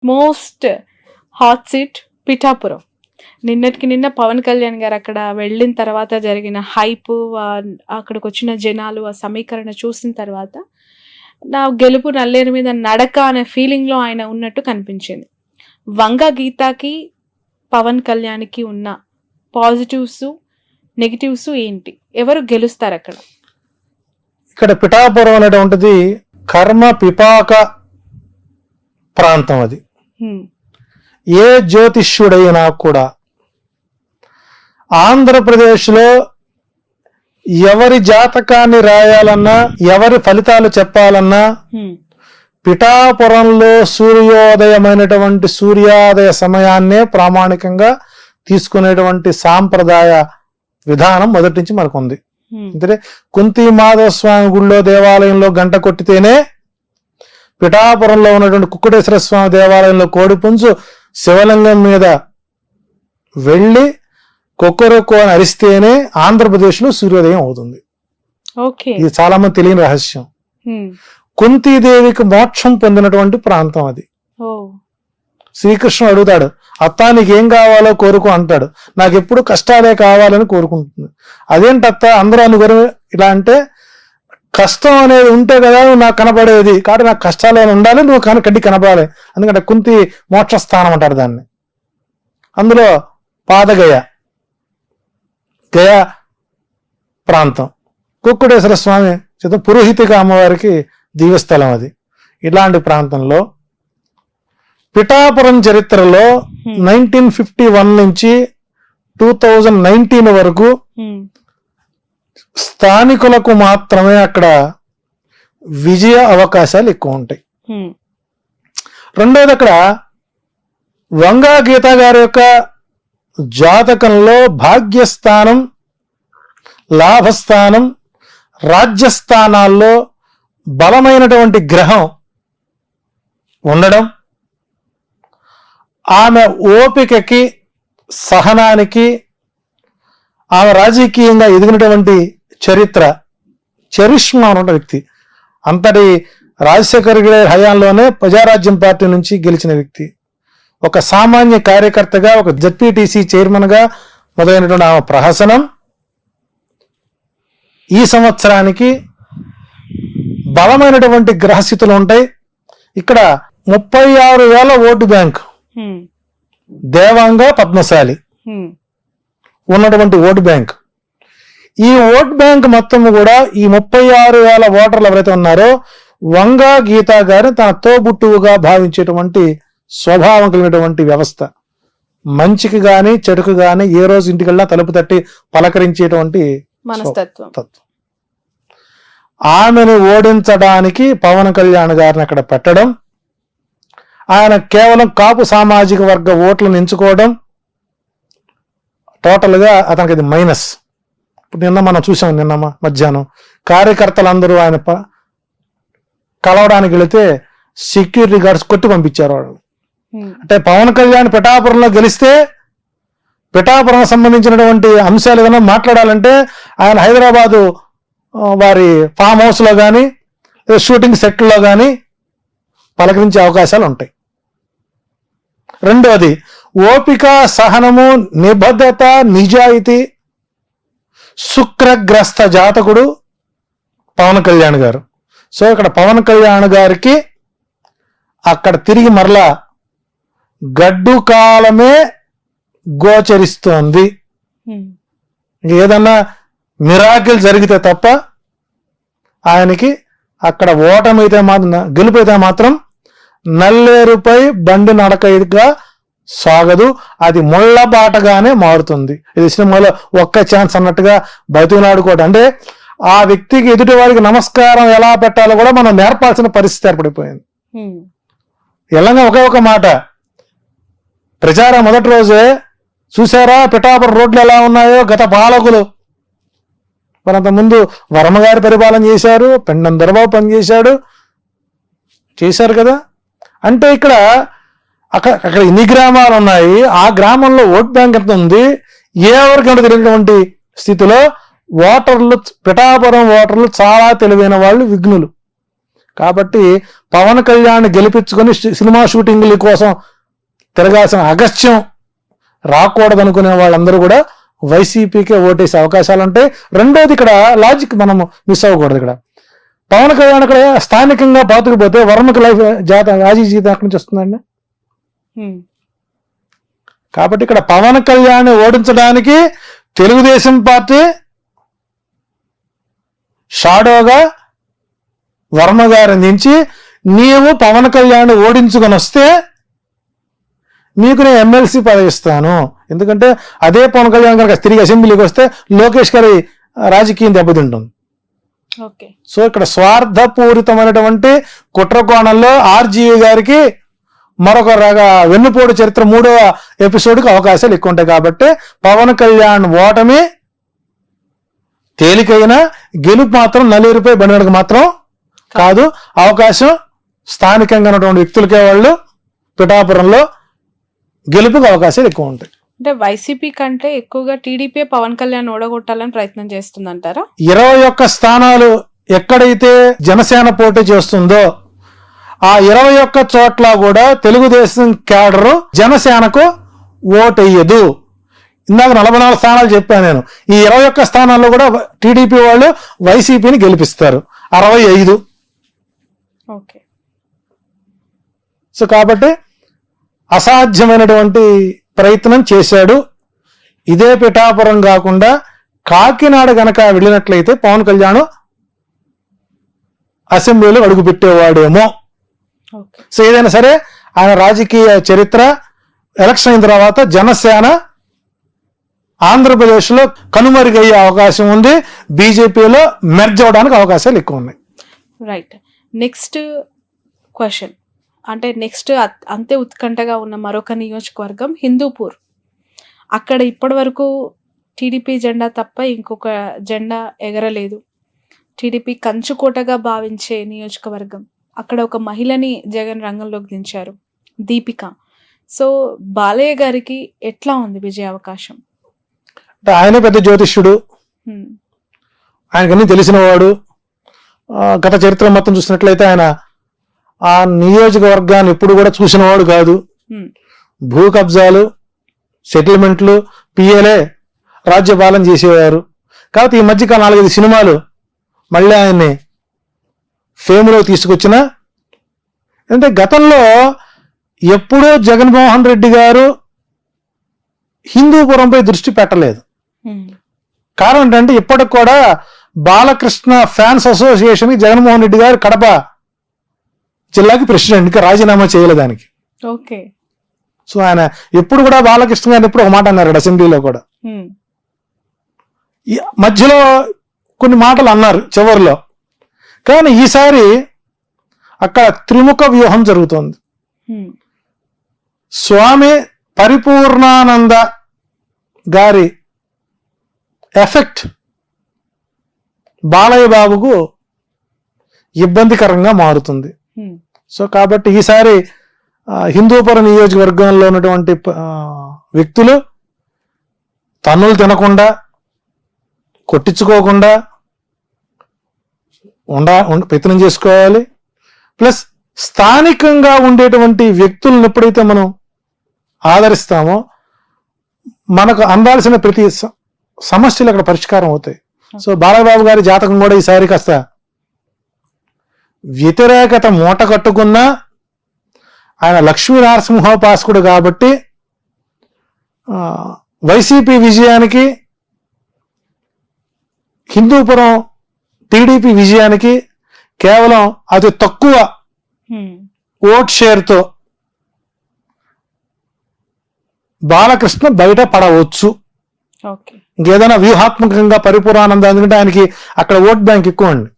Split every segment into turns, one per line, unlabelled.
Most hot seat Pithapuram. నిన్నటికి నిన్న పవన్ కళ్యాణ్ గారు అక్కడ వెళ్ళిన తర్వాత జరిగిన హైప్, అక్కడికి వచ్చిన జనాలు, ఆ సమీకరణ చూసిన తర్వాత నా గెలుపు నల్లేరు మీద నడక అనే ఫీలింగ్లో ఆయన ఉన్నట్టు కనిపించింది. వంగ గీతాకి పవన్ కళ్యాణ్కి ఉన్న పాజిటివ్స్ నెగిటివ్స్ ఏంటి? ఎవరు గెలుస్తారు అక్కడ?
ఇక్కడ పిఠాపురం అనేటువంటిది కర్మ పిపాక ప్రాంతం. అది ఏ జ్యోతిష్యుడైనా కూడా ఆంధ్రప్రదేశ్లో ఎవరి జాతకాన్ని రాయాలన్నా, ఎవరి ఫలితాలు చెప్పాలన్నా పిఠాపురంలో సూర్యోదయమైనటువంటి సూర్యోదయ సమయాన్నే ప్రామాణికంగా తీసుకునేటువంటి సాంప్రదాయ విధానం మొదటి నుంచి మనకు ఉంది. అంటే కుంతి మాధవ స్వామి గుళ్ళో దేవాలయంలో గంట కొట్టితేనే పిఠాపురంలో ఉన్నటువంటి కుక్కుటేశ్వర స్వామి దేవాలయంలో కోడిపుంజు శివలింగం మీద వెళ్ళి కొక్కరొక్కు అని అరిస్తేనే ఆంధ్రప్రదేశ్లో సూర్యోదయం అవుతుంది. ఇది చాలా మంది తెలియని రహస్యం. కుంతీదేవికి మోక్షం పొందినటువంటి ప్రాంతం అది. శ్రీకృష్ణుడు అడుగుతాడు, అత్త నీకేం కావాలో కోరుకో అంటాడు. నాకు ఎప్పుడు కష్టాలే కావాలని కోరుకుంటుంది. అదేంటత్త అందరూ అనుకోరు ఇలా అంటే, కష్టం అనేది ఉంటే కదా నాకు కనపడేది, కాబట్టి నాకు కష్టాలు ఉండాలి, నువ్వు కడ్డి కనపడాలి. ఎందుకంటే కుంతి మోక్షస్థానం అంటారు దాన్ని. అందులో పాదగయ, గయ ప్రాంతం, కుక్కుటేశ్వర స్వామి చేత పురోహితిక అమ్మవారికి దివ్యస్థలం అది. ఇలాంటి ప్రాంతంలో పిఠాపురం చరిత్రలో 1951 నుంచి 2019 వరకు స్థానికులకు మాత్రమే అక్కడ విజయ అవకాశాలు ఎక్కువ ఉంటాయి. రెండోది, అక్కడ వంగా గీత గారి యొక్క జాతకంలో భాగ్యస్థానం, లాభస్థానం, రాజ్యస్థానాల్లో బలమైనటువంటి గ్రహం ఉండడం, ఆమె ఓపికకి, సహనానికి, ఆమె రాజకీయంగా ఎదిగినటువంటి చరిత్ర, చరిష్మా ఉన్న వ్యక్తి. అంతటి రాజశేఖర్ గారి హయాంలోనే ప్రజారాజ్యం పార్టీ నుంచి గెలిచిన వ్యక్తి. ఒక సామాన్య కార్యకర్తగా, ఒక జెడ్పీటీసీ చైర్మన్ గా మొదలైనటువంటి ఆమె ప్రహసనం ఈ సంవత్సరానికి బలమైనటువంటి గ్రహస్థితులు ఉంటాయి. ఇక్కడ 36,000 ఓటు బ్యాంక్, దేవాంగ పద్మశాలి ఉన్నటువంటి ఓటు బ్యాంక్. ఈ ఓట్ బ్యాంక్ మొత్తం కూడా ఈ 36,000 ఓటర్లు ఎవరైతే ఉన్నారో వంగా గీతా గారిని తన తోబుట్టువుగా భావించేటువంటి స్వభావం కలిగినటువంటి వ్యవస్థ. మంచికి గాని చెడుకు గాని ఏ రోజు ఇంటికెళ్ళినా తలుపు తట్టి పలకరించేటువంటి తత్వం. ఆమెను ఓడించడానికి పవన్ కళ్యాణ్ గారిని అక్కడ పెట్టడం, ఆయన కేవలం కాపు సామాజిక వర్గ ఓట్లను ఎంచుకోవడం, టోటల్ గా అతనికి ఇది మైనస్. ఇప్పుడు నిన్న మనం చూసాం, నిన్న మధ్యాహ్నం కార్యకర్తలందరూ ఆయన కలవడానికి వెళితే సెక్యూరిటీ గార్డ్స్ కొట్టి పంపించారు వాళ్ళు. అంటే పవన్ కళ్యాణ్ పిఠాపురంలో గెలిస్తే పిఠాపురం సంబంధించినటువంటి అంశాలు ఏదైనా మాట్లాడాలంటే ఆయన హైదరాబాదు వారి ఫామ్ హౌస్ లో కానీ షూటింగ్ సెట్లో కానీ పలకరించే అవకాశాలు ఉంటాయి. రెండోది, ఓపిక, సహనము, నిబద్ధత, నిజాయితీ, శుక్రగ్రస్త జాతకుడు పవన్ కళ్యాణ్ గారు. సో ఇక్కడ పవన్ కళ్యాణ్ గారికి అక్కడ తిరిగి మరలా గడ్డు కాలమే గోచరిస్తోంది. ఏదన్నా మిరాకిల్ జరిగితే తప్ప ఆయనకి అక్కడ ఓటమైతే మాత్రం, గెలుపైతే మాత్రం నల్లేరుపై బండి నడకగా సాగదు, అది ముళ్ళబాటగానే మారుతుంది. ఇది సినిమాలో ఒక్క ఛాన్స్ అన్నట్టుగా బతిలాడుకోవడం. అంటే ఆ వ్యక్తికి, ఎదుటి వారికి నమస్కారం ఎలా పెట్టాలో కూడా మనం నేర్పాల్సిన పరిస్థితి ఏర్పడిపోయింది. ఎలాగా ఒకే ఒక మాట, ప్రచారం మొదటి రోజే చూసారా పిఠాపురం రోడ్లు ఎలా ఉన్నాయో, గత పాలకులు మరంత ముందు వర్మగారి పరిపాలన చేశారు, పెండం దొరబాబు పనిచేశాడు, చేశారు కదా. అంటే ఇక్కడ అక్కడ ఎన్ని గ్రామాలు ఉన్నాయి, ఆ గ్రామంలో ఓట్ బ్యాంక్ ఎంత ఉంది, ఎవరికంటే తెలియనటువంటి స్థితిలో ఓటర్లు, పిఠాపురం ఓటర్లు చాలా తెలివైన వాళ్ళు, విఘ్నులు. కాబట్టి పవన్ కళ్యాణ్ గెలిపించుకొని సినిమా షూటింగ్ల కోసం తిరగాల్సిన అగస్త్యం రాకూడదనుకునే వాళ్ళందరూ కూడా వైసీపీకే ఓటేసే అవకాశాలు ఉంటాయి. రెండోది ఇక్కడ లాజిక్ మనం మిస్ అవ్వకూడదు. ఇక్కడ పవన్ కళ్యాణ్ ఇక్కడ స్థానికంగా పాతుకుపోతే వర్మకి లైఫ్ రాజీ జీతం ఎక్కడి నుంచి వస్తుందండి? కాబట్టి ఇక్కడ పవన్ కళ్యాణ్ ఓడించడానికి తెలుగుదేశం పార్టీ షాడోగా వర్మ గారి నుంచి నీవు పవన్ కళ్యాణ్ ఓడించుకొని వస్తే మీకు నేను ఎమ్మెల్సీ పదవి ఇస్తాను. ఎందుకంటే అదే పవన్ కళ్యాణ్ కనుక తిరిగి అసెంబ్లీకి వస్తే లోకేష్ గారి రాజకీయం దెబ్బతింటుంది. సో ఇక్కడ స్వార్థపూరితమైనటువంటి కుట్రకోణంలో ఆర్జీవి గారికి మరొక వెన్నుపోటు చరిత్ర 3వ ఎపిసోడ్కి అవకాశాలు ఎక్కువ ఉంటాయి. కాబట్టి పవన్ కళ్యాణ్ ఓటమి తేలికైన, గెలుపు మాత్రం నలుగురిపై బండికి మాత్రం కాదు. అవకాశం స్థానికంగా ఉన్నటువంటి వ్యక్తులకే వాళ్ళు పిఠాపురంలో గెలుపుకి అవకాశాలు ఎక్కువ ఉంటాయి.
అంటే వైసీపీ కంటే ఎక్కువగా టీడీపీ పవన్ కళ్యాణ్ ఓడగొట్టాలని ప్రయత్నం చేస్తుందంటారా?
21 స్థానాలు ఎక్కడైతే జనసేన పోటీ చేస్తుందో ఆ 21 చోట్ల కూడా తెలుగుదేశం క్యాడరు జనసేనకు ఓటెయ్యదు. ఇందాక 44 స్థానాలు చెప్పాను నేను. ఈ 21 స్థానాల్లో కూడా టీడీపీ వాళ్ళు వైసీపీని గెలిపిస్తారు 65. సో కాబట్టి అసాధ్యమైనటువంటి ప్రయత్నం చేశాడు. ఇదే పిఠాపురం కాకుండా కాకినాడ గనక వెళ్ళినట్లయితే పవన్ కళ్యాణ్ అసెంబ్లీలో అడుగుపెట్టేవాడేమో. సో ఏదైనా సరే ఆయన రాజకీయ చరిత్ర ఎలక్షన్ అయిన తర్వాత జనసేన ఆంధ్రప్రదేశ్లో కనుమరుగయ్యే అవకాశం ఉంది. బీజేపీలో మెర్జ్ అవడానికి అవకాశాలు ఎక్కువ ఉన్నాయి.
రైట్. నెక్స్ట్ క్వశ్చన్, అంటే నెక్స్ట్ అంతే ఉత్కంఠగా ఉన్న మరొక నియోజకవర్గం హిందూపూర్. అక్కడ ఇప్పటి వరకు టీడీపీ జెండా తప్ప ఇంకొక జెండా ఎగరలేదు. టీడీపీ కంచుకోటగా భావించే నియోజకవర్గం. అక్కడ ఒక మహిళని జగన్ రంగంలోకి దించారు, దీపిక. సో బాలయ్య గారికి ఎట్లా ఉంది విజయ అవకాశం?
ఆయన పెద్ద జ్యోతిష్యుడు, ఆయనకన్నీ తెలిసినవాడు. గత చరిత్ర మొత్తం చూసినట్లయితే ఆయన ఆ నియోజకవర్గాన్ని ఎప్పుడు కూడా చూసినవాడు కాదు. భూ కబ్జాలు, సెటిల్మెంట్లు, పిఏలే రాజ్యపాలన చేసేవారు. కాబట్టి ఈ మధ్యకాలం 4-5 సినిమాలు మళ్ళీ ఆయన్ని ఫేమ్లో తీసుకొచ్చిన. అంటే గతంలో ఎప్పుడూ జగన్మోహన్ రెడ్డి గారు హిందూపురంపై దృష్టి పెట్టలేదు. కారణం ఏంటంటే ఇప్పటికి కూడా బాలకృష్ణ ఫ్యాన్స్ అసోసియేషన్ జగన్మోహన్ రెడ్డి గారు కడప జిల్లాకి ప్రెసిడెంట్కి రాజీనామా చేయలేదానికి. సో ఆయన ఎప్పుడు కూడా బాలకృష్ణ గారిని ఎప్పుడు ఒక మాట అన్నారు అసెంబ్లీలో కూడా. మధ్యలో కొన్ని మాటలు అన్నారు చివరిలో. కానీ ఈసారి అక్కడ త్రిముఖ వ్యూహం జరుగుతోంది. స్వామి పరిపూర్ణానంద గారి ఎఫెక్ట్ బాలయ్య బాబుకు ఇబ్బందికరంగా మారుతుంది. సో కాబట్టి ఈసారి హిందూపురం నియోజకవర్గంలో ఉన్నటువంటి వ్యక్తులు తన్నులు తినకుండా, కొట్టించుకోకుండా ప్రయత్నం చేసుకోవాలి. ప్లస్ స్థానికంగా ఉండేటువంటి వ్యక్తులను ఎప్పుడైతే మనం ఆదరిస్తామో మనకు అందాల్సిన ప్రతి సమస్యలు అక్కడ పరిష్కారం అవుతాయి. సో బాలబాబు గారి జాతకం కూడా ఈసారి కాస్త వ్యతిరేకత మూట కట్టుకున్నా ఆయన లక్ష్మీ నరసింహోపాసకుడు కాబట్టి వైసీపీ విజయానికి, హిందూపురం టీడీపీ విజయానికి కేవలం అతి తక్కువ ఓట్ షేర్తో బాలకృష్ణ బయట పడవచ్చు. ఇంకేదైనా వ్యూహాత్మకంగా పరిపూర్ణానంద, ఎందుకంటే ఆయనకి అక్కడ ఓట్ బ్యాంక్ ఎక్కువ అండి.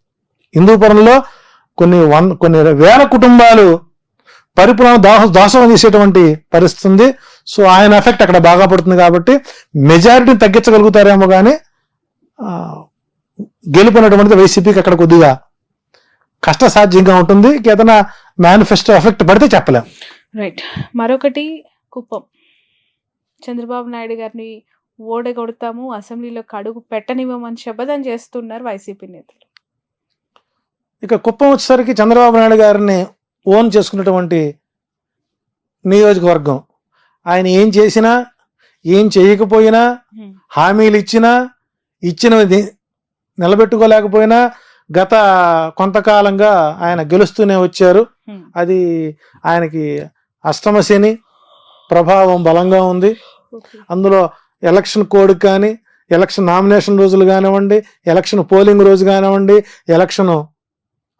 హిందూపురంలో కొన్ని వేల కుటుంబాలు పరిపూర్ణ దాసోహం చేసేటువంటి పరిస్థితి ఉంది. సో ఆయన ఎఫెక్ట్ అక్కడ బాగా పడుతుంది కాబట్టి మెజారిటీని తగ్గించగలుగుతారేమో కానీ గెలుపునటువంటిది వైసీపీకి అక్కడ కొద్దిగా కష్టసాధ్యంగా ఉంటుంది. ఏదైనా మేనిఫెస్టో ఎఫెక్ట్ పడితే చెప్పలేం.
రైట్. మరొకటి కుప్పం. చంద్రబాబు నాయుడు గారిని ఓడగొడతాము, అసెంబ్లీలో అడుగు పెట్టనివ్వమని శపథం చేస్తున్నారు వైసీపీ నేతలు.
ఇక కుప్పం వచ్చేసరికి చంద్రబాబు నాయుడు గారిని ఓన్ చేసుకున్నటువంటి నియోజకవర్గం. ఆయన ఏం చేసినా ఏం చేయకపోయినా, హామీలు ఇచ్చినది నిలబెట్టుకోలేకపోయినా గత కొంతకాలంగా ఆయన గెలుస్తూనే వచ్చారు. అది ఆయనకి అష్టమ శని ప్రభావం బలంగా ఉంది. అందులో ఎలక్షన్ కోడ్ కానీ, ఎలక్షన్ నామినేషన్ రోజులు కానివ్వండి, ఎలక్షన్ పోలింగ్ రోజు కానివ్వండి, ఎలక్షన్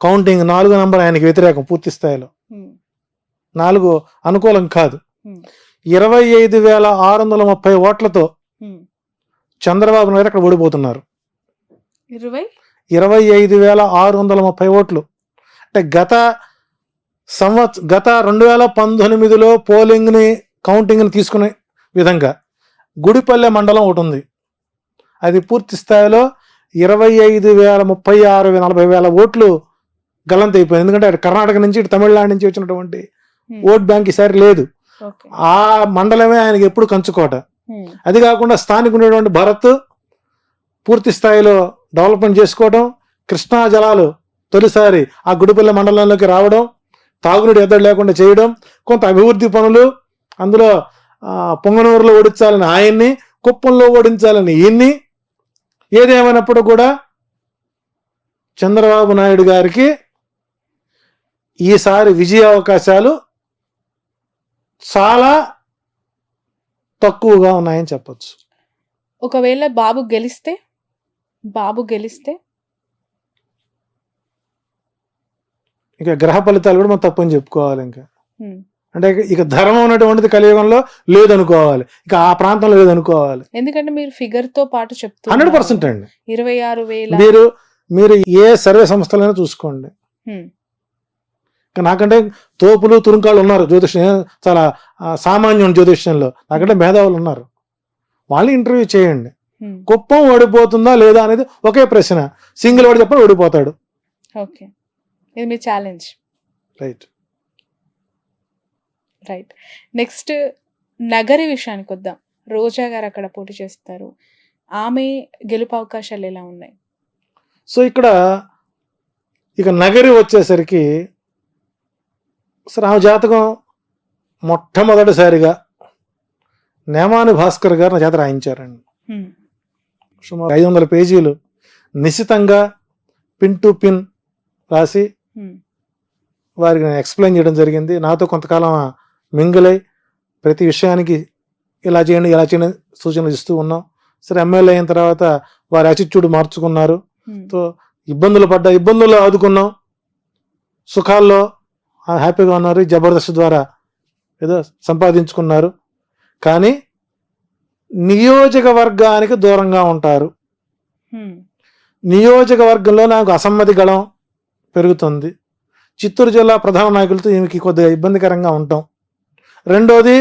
కౌంటింగ్ 4 నంబర్ ఆయనకి వ్యతిరేకం పూర్తి స్థాయిలో. 4 అనుకూలం కాదు. 25,630 ఓట్లతో చంద్రబాబు నాయుడు అక్కడ ఓడిపోతున్నారు. 25,630 ఓట్లు అంటే గత 2019లో పోలింగ్ని కౌంటింగ్ని తీసుకునే విధంగా గుడిపల్లె మండలం ఒకటి ఉంది. అది పూర్తి స్థాయిలో 25,000, 36,000, 40,000 ఓట్లు గల్లంత అయిపోయింది. ఎందుకంటే అటు కర్ణాటక నుంచి ఇటు తమిళనాడు నుంచి వచ్చినటువంటి ఓట్ బ్యాంక్ ఈసారి లేదు. ఆ మండలమే ఆయనకి ఎప్పుడు కంచుకోట. అది కాకుండా స్థానిక ఉన్నటువంటి భరత్ పూర్తి స్థాయిలో డెవలప్మెంట్ చేసుకోవడం, కృష్ణా జలాలు తొలిసారి ఆ గుడిపల్లె మండలంలోకి రావడం, తాగునీటి ఎద్దడి లేకుండా చేయడం, కొంత అభివృద్ధి పనులు, అందులో పొంగనూరులో ఓడించాలని ఆయన్ని, కుప్పంలో ఓడించాలని ఈయన్ని. ఏదేమైనప్పుడు కూడా చంద్రబాబు నాయుడు గారికి ఈసారి విజయ అవకాశాలు చాలా తక్కువగా ఉన్నాయని చెప్పొచ్చు.
ఒకవేళ బాబు గెలిస్తే
ఇక గ్రహ ఫలితాలు కూడా మనం తప్పని చెప్పుకోవాలి. ఇంకా అంటే ఇక ధర్మం ఉన్నటువంటిది కలియుగంలో లేదనుకోవాలి, ఇక ఆ ప్రాంతంలో లేదనుకోవాలి.
ఎందుకంటే మీరు ఫిగర్ తో పాటు చెప్తున్నారు
100% అండి.
26,000
మీరు ఏ సర్వే సంస్థలైనా చూసుకోండి. నాకంటే తోపులు తురుంకాళ్ళు ఉన్నారు జ్యోతిష్యం, చాలా సామాన్యం జ్యోతిష్యంలో. నాకంటే మేధావులు ఉన్నారు, వాళ్ళు ఇంటర్వ్యూ చేయండి. కుప్పం ఓడిపోతుందా లేదా అనేది ఒకే ప్రశ్న. సింగిల్ వాడు చెప్పి ఓడిపోతాడు.
ఓకే, ఇది మీ ఛాలెంజ్.
రైట్.
నెక్స్ట్ నగరి విషయానికి వద్దాం. రోజా గారు అక్కడ పోటీ చేస్తారు. ఆమె గెలుపు అవకాశాలు ఎలా ఉన్నాయి?
సో ఇక్కడ ఇక నగరి వచ్చేసరికి ఆమె జాతకం మొట్టమొదటిసారిగా నేమాని భాస్కర్ గారు నా చేత రాయించారండి. సుమారు 500 పేజీలు నిశితంగా పిన్ టు పిన్ రాసి వారికి నేను ఎక్స్ప్లెయిన్ చేయడం జరిగింది. నాతో కొంతకాలం మింగిలై ప్రతి విషయానికి ఇలా చేయండి ఇలా చేయండి సూచనలు ఇస్తూ ఉన్నాం. సరే, ఎమ్మెల్యే అయిన తర్వాత వారి యాటిట్యూడ్ మార్చుకున్నారు. సో ఇబ్బందుల్లో ఆదుకున్నాం, సుఖాల్లో హ్యాపీగా ఉన్నారు. జబర్దస్త్ ద్వారా ఏదో సంపాదించుకున్నారు. కానీ నియోజకవర్గానికి దూరంగా ఉంటారు. నియోజకవర్గంలో నాకు అసమ్మతి గళం పెరుగుతుంది. చిత్తూరు జిల్లా ప్రధాన నాయకులతో ఈమెకి కొద్దిగా ఇబ్బందికరంగా ఉంటాం. రెండోది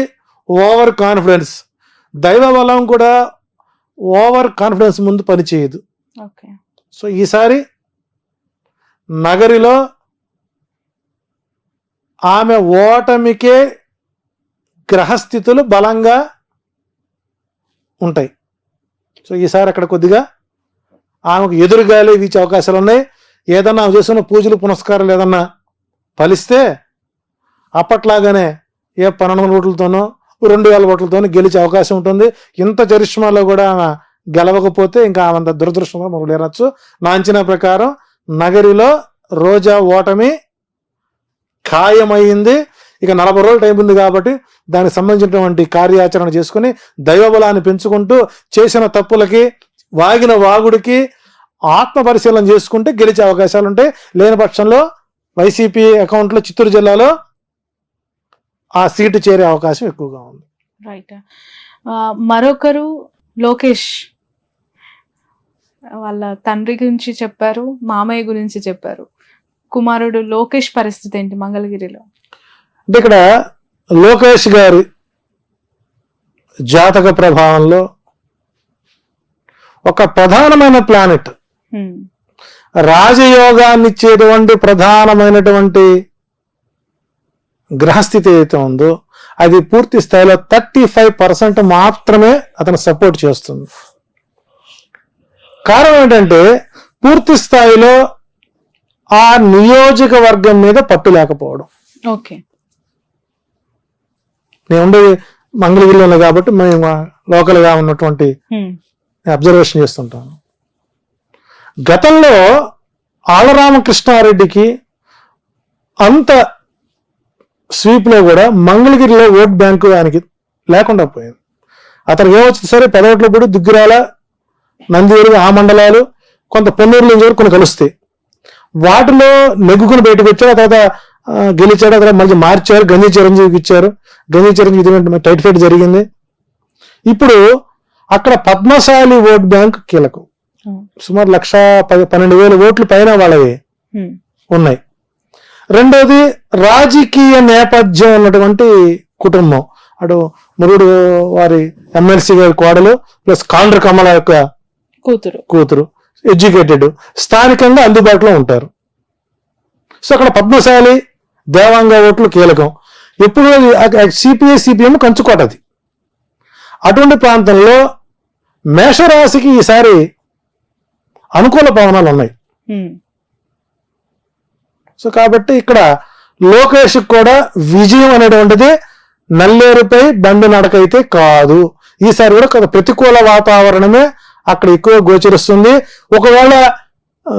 ఓవర్ కాన్ఫిడెన్స్. దైవ బలం కూడా ఓవర్ కాన్ఫిడెన్స్ ముందు పనిచేయదు. సో ఈసారి నగరిలో ఆమె ఓటమికే గ్రహస్థితులు బలంగా ఉంటాయి. సో ఈసారి అక్కడ కొద్దిగా ఆమెకు ఎదురుగాలి వీచే అవకాశాలు ఉన్నాయి. ఏదన్నా చేసిన పూజలు పునస్కారాలు ఏదన్నా ఫలిస్తే అప్పట్లాగానే 1200 ఓట్లతోనో 2000 ఓట్లతోనో గెలిచే అవకాశం ఉంటుంది. ఇంత చరిష్మాలో కూడా ఆమె గెలవకపోతే ఇంకా ఆమె దురదృష్టంగా మనం లేరచ్చు. నా అంచనా ప్రకారం నగరిలో రోజా ఓటమి ఖాయమైంది. ఇక 40 రోజులు టైం ఉంది కాబట్టి దానికి సంబంధించినటువంటి కార్యాచరణ చేసుకుని దైవబలాన్ని పెంచుకుంటూ చేసిన తప్పులకి వాగిన వాగుడికి ఆత్మ పరిశీలన చేసుకుంటే గెలిచే అవకాశాలు ఉంటాయి. లేని పక్షంలో వైసీపీ అకౌంట్లో చిత్తూరు జిల్లాలో ఆ సీటు చేరే అవకాశం ఎక్కువగా ఉంది.
రైట్. మరొకరు లోకేష్, వాళ్ళ తండ్రి గురించి చెప్పారు, మామయ్య గురించి చెప్పారు. కుమారుడు లోకేష్ పరిస్థితి ఏంటి మంగళగిరిలో?
అంటే ఇక్కడ లోకేష్ గారి జాతక ప్రభావంలో ఒక ప్రధానమైన ప్లానెట్, రాజయోగాన్ని ఇచ్చేటువంటి ప్రధానమైనటువంటి గ్రహస్థితి ఏదైతే ఉందో అది పూర్తి స్థాయిలో 35% మాత్రమే అతను సపోర్ట్ చేస్తుంది. కారణం ఏంటంటే పూర్తి స్థాయిలో ఆ నియోజకవర్గం మీద పట్టు లేకపోవడం.
ఓకే.
నేను ఉండేది మంగళగిరిలో కాబట్టి మేము లోకల్గా ఉన్నటువంటి అబ్జర్వేషన్ చేస్తుంటాను. గతంలో ఆళ్లరామకృష్ణారెడ్డికి అంత స్వీప్లో కూడా మంగళగిరిలో ఓట్ బ్యాంకు ఆయనకి లేకుండా పోయింది. అతనికి ఏమొచ్చింది సరే పెదవట్లో కూడా దుగ్గిరాల, నందివెలుగు ఆ మండలాలు, కొంత పొన్నూరు నుంచి వరకు కొన్ని కలుస్తాయి. వాటిలో నెగ్గుకుని బయటకు వచ్చారు. ఆ తర్వాత గెలిచాడు. ఆ తర్వాత మళ్ళీ మార్చారు, గంజి చిరంజీవికి ఇచ్చారు. గంజి చిరంజీవి టైట్ ఫైట్ జరిగింది. ఇప్పుడు అక్కడ పద్మశాలి ఓట్ బ్యాంక్ కీలకం. సుమారు 1,12,000 ఓట్లు పైన వాళ్ళవి ఉన్నాయి. రెండోది రాజకీయ నేపథ్యం ఉన్నటువంటి కుటుంబం. అటు మురుడు వారి ఎమ్మెల్సీ గారి కోడలు ప్లస్ కాండ్ర కమల యొక్క కూతురు ఎడ్యుకేటెడ్, స్థానికంగా అందుబాటులో ఉంటారు. సో అక్కడ పద్మశాలి దేవాంగ ఓట్లు కీలకం. ఎప్పుడు సిపిఐ సిపిఎం కంచుకోటది. అటువంటి ప్రాంతంలో మేషరాశికి ఈసారి అనుకూల పవనాలు ఉన్నాయి. సో కాబట్టి ఇక్కడ లోకేష్ కూడా విజయం అనేటువంటిది నల్లేరుపై బండి నడకైతే కాదు. ఈసారి కూడా కొంత ప్రతికూల వాతావరణమే అక్కడ ఎక్కువ గోచరిస్తుంది. ఒకవేళ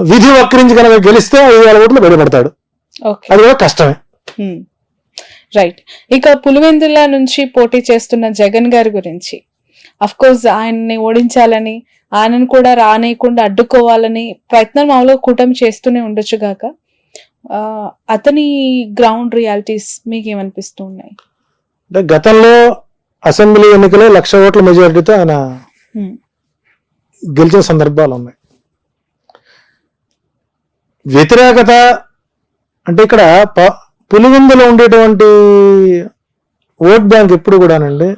విధి వక్రించి కనుక గెలిస్తే 5,000 ఓట్లు బయటపడతాడు. అది కూడా కష్టమే.
రైట్. ఇక పులివెందుల నుంచి పోటీ చేస్తున్న జగన్ గారి గురించి, అఫ్ కోర్స్ ఆయన్ని ఓడించాలని, ఆయనను కూడా రానేయకుండా అడ్డుకోవాలని ప్రయత్నం మామూలుగా కూటమి చేస్తూనే ఉండొచ్చు గాక, అతని గ్రౌండ్ రియాలిటీస్ మీకు ఏమనిపిస్తూ ఉన్నాయి?
అంటే గతంలో అసెంబ్లీ ఎన్నికలో 1,00,000 ఓట్ల మెజారిటీతో ఆయన గెలిచిన సందర్భాలు ఉన్నాయి. వ్యతిరేకత అంటే ఇక్కడ పులివెందులో ఉండేటువంటి ఓట్ బ్యాంక్ ఎప్పుడు కూడానండి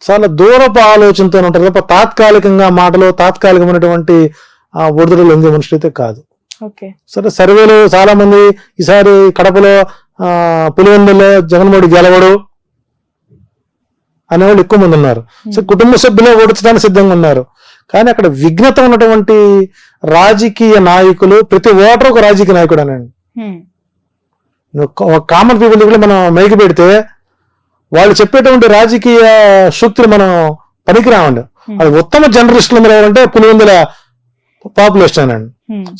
చాలా దూరపు ఆలోచనతో ఉంటారు తప్ప తాత్కాలికంగా మాటలో తాత్కాలికమైనటువంటి ఒడిదుడులు లొంగే మనుషులు అయితే కాదు. సరే, సర్వేలు చాలా మంది ఈసారి కడపలో పులివెందులో జగన్మోహన్ గెలవడు అనేవాళ్ళు ఎక్కువ మంది ఉన్నారు. సో కుటుంబ సభ్యులే ఓడించడానికి సిద్ధంగా ఉన్నారు. కానీ అక్కడ విఘ్నత ఉన్నటువంటి రాజకీయ నాయకులు, ప్రతి ఓటర్ ఒక రాజకీయ నాయకుడు అనండి. కామన్ పీపుల్ కూడా మనం మైకి పెడితే వాళ్ళు చెప్పేటువంటి రాజకీయ సూక్తులు మనం పనికిరామండి. అది ఉత్తమ జర్నలిస్టులు మీరు ఎవరంటే పులివెందుల పాపులేషన్ అనండి.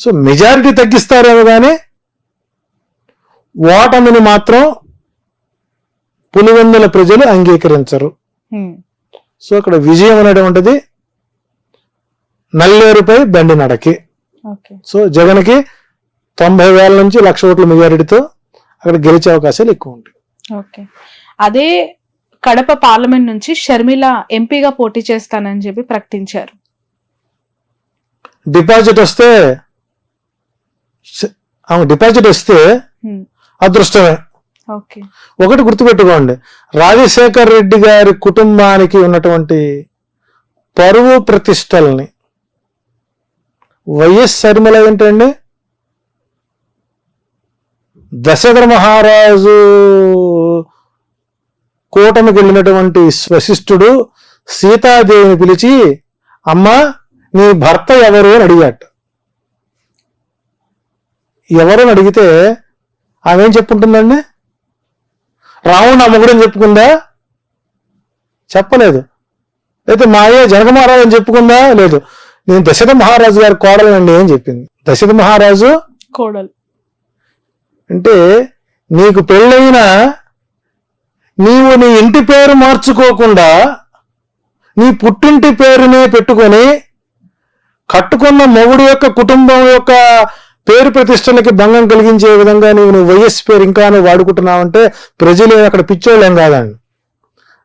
సో మెజారిటీ తగ్గిస్తారేమో కానీ ఓటమిని మాత్రం పులివెందుల ప్రజలు అంగీకరించరు. సో అక్కడ విజయం అనేటువంటిది నల్లేరుపై బండి నడకి. సో జగన్కి 90,000 నుంచి 1,00,000 ఓట్ల మెజారిటీతో అక్కడ గెలిచే అవకాశాలు ఎక్కువ ఉంటాయి.
ఓకే. అదే కడప పార్లమెంట్ నుంచి షర్మిల ఎంపీగా పోటీ చేస్తానని చెప్పి ప్రకటించారు.
డిపాజిట్ వస్తే అదృష్టమే. ఒకటి గుర్తుపెట్టుకోండి, రాజశేఖర్ రెడ్డి గారి కుటుంబానికి ఉన్నటువంటి పరువు ప్రతిష్టల్ని వైఎస్ షర్మిల ఏంటండి, దశరథ మహారాజు కూటమికి వెళ్ళినటువంటి వశిష్ఠుడు సీతాదేవిని పిలిచి అమ్మా నీ భర్త ఎవరు అని అడిగాట. ఎవరు అని అడిగితే ఆమె ఏం చెప్పుకుంటుందండి? రావణుడు నా మొగుడని చెప్పుకుందా? చెప్పలేదు. అయితే మాయే జనక మహారాజు అని చెప్పుకుందా? లేదు. నేను దశరథ మహారాజు గారి కోడలండి అని చెప్పింది. దశరథ మహారాజు
కోడలు
అంటే నీకు పెళ్ళైనా నీవు నీ ఇంటి పేరు మార్చుకోకుండా నీ పుట్టింటి పేరునే పెట్టుకొని కట్టుకున్న మొగుడు యొక్క కుటుంబం యొక్క పేరు ప్రతిష్టలకి భంగం కలిగించే విధంగా నువ్వు వైఎస్ పేరు ఇంకా నువ్వు వాడుకుంటున్నావంటే ప్రజలు అక్కడ పిచ్చోళ్ళేం కాదండి.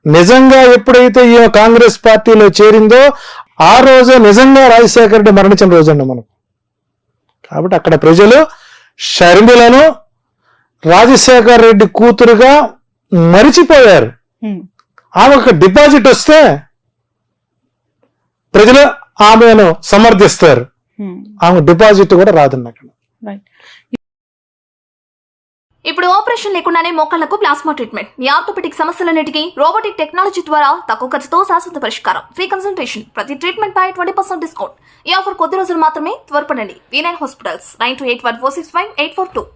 నిజంగా ఎప్పుడైతే ఈ కాంగ్రెస్ పార్టీలో చేరిందో ఆ రోజే నిజంగా రాజశేఖర రెడ్డి మరణించిన రోజండి మనం. కాబట్టి అక్కడ ప్రజలు షర్మిలను రాజశేఖర రెడ్డి కూతురుగా మరిచిపోయారు. ఆమె ఒక డిపాజిట్ వస్తే ప్రజలు ఆమెను సమర్థిస్తారు. ఆమె డిపాజిట్ కూడా రాదండి అక్కడ.
ఇప్పుడు ఆపరేషన్ లేకుండానే మోకాళ్లకు ప్లాస్మా ట్రీట్మెంట్, మీ ఆర్థోపెటిక్ సమస్యలన్నిటికీ రోబోటిక్ టెక్నాలజీ ద్వారా తక్కువ ఖర్చుతో శాశ్వత పరిష్కారం, ఫ్రీ కన్సల్టేషన్, ప్రతి ట్రీట్మెంట్ పై 20% డిస్కౌంట్. ఈ ఆఫర్ కొద్ది రోజులు మాత్రమే, త్వరపడండి. V9 hospitals 9281465842.